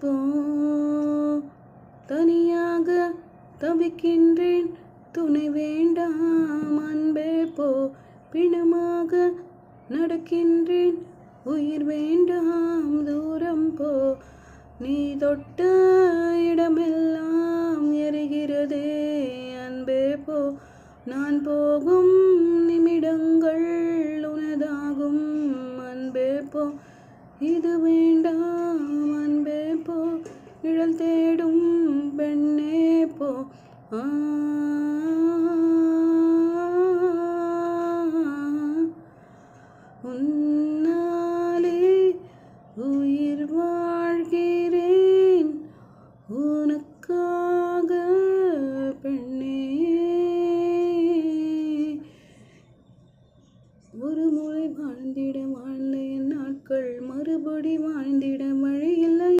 போ தனியாக தவிக்கின்றேன் துணை வேண்டாம் அன்பே போ பிணமாக நடக்கின்றேன் உயிர் வேண்டாம் தூரம் போ நீ தொட்ட இடமெல்லாம் எரிகிறதே அன்பே போ நான் போகும் நிமிடங்கள் உனதாகும் அன்பே போ இது வேண்டாம் அன்பே போ நிழல் தேடும் பெண்ணே போ